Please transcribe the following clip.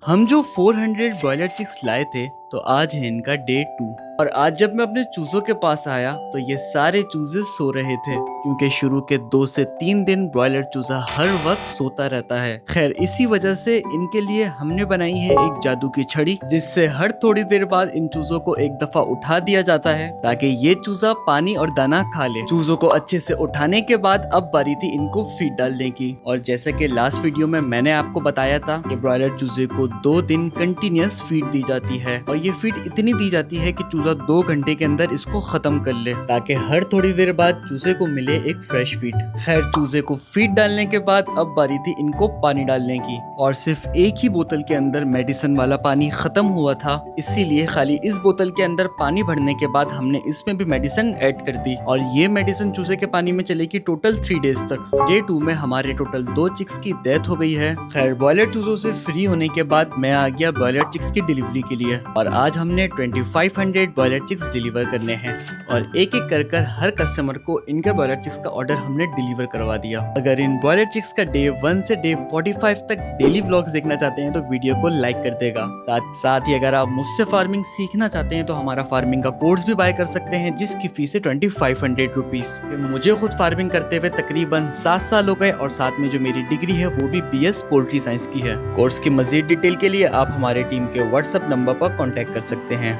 हम जो 400 broiler chicks लाए थे तो आज है इनका डे 2। और आज जब मैं अपने चूजों के पास आया तो ये सारे चूजे सो रहे थे, क्योंकि शुरू के 2 से 3 दिन ब्रॉयलर चूजा हर वक्त सोता रहता है। खैर, इसी वजह से इनके लिए हमने बनाई है एक जादू की छड़ी, जिससे हर थोड़ी देर बाद इन चूजों को एक दफा उठा दिया जाता है ताकि ये चूजा पानी और दाना खा ले। चूजों को अच्छे से उठाने के बाद अब बारी थी इनको फीड डालने की। और जैसा कि लास्ट वीडियो में मैंने आपको बताया था कि ब्रॉयलर चूजे को 2 दिन कंटिन्यूस फीड दी जाती है, और ये फीड इतनी दी जाती है कि चूजा 2 घंटे के अंदर इसको खत्म कर ले, ताकि हर थोड़ी देर बाद चूजे को मिले एक फ्रेश फीड। खैर, चूजे को फीड डालने के बाद अब बारी थी इनको पानी डालने की, और सिर्फ एक ही बोतल के अंदर मेडिसिन वाला पानी खत्म हुआ था, इसीलिए खाली इस बोतल के अंदर पानी भरने के बाद हमने इसमें भी मेडिसिन ऐड कर दी। और ये मेडिसिन चूजे के पानी में चलेगी टोटल 3 डेज तक। डे 2 में हमारे टोटल 2 चिक्स की डेथ हो गई है। खैर, ब्रॉयलर चूजों से फ्री होने के बाद मैं आ गया ब्रॉयलर चिक्स की डिलीवरी के लिए, और आज हमने 2500 ब्रॉयलर चिक्स डिलीवर करने हैं, और एक एक कर हर कस्टमर को इनके ब्रॉयलर चिक्स का ऑर्डर हमने डिलीवर करवा दिया। अगर इन ब्रॉयलर चिक्स का डे 1 से डे 45 तक डेली व्लॉग्स देखना चाहते हैं तो वीडियो को लाइक कर देगा। साथ ही अगर आप मुझसे फार्मिंग सीखना चाहते हैं तो हमारा फार्मिंग का कोर्स भी बाय कर सकते हैं, जिसकी फीस है 2500 रुपीज। मुझे खुद फार्मिंग करते हुए तकरीबन 7 साल हो गए, और साथ में जो मेरी डिग्री है वो भी BS पोल्ट्री साइंस की है। कोर्स की मजीद डिटेल के लिए आप हमारे टीम के व्हाट्सएप नंबर पर कॉन्टेक्ट कर सकते हैं।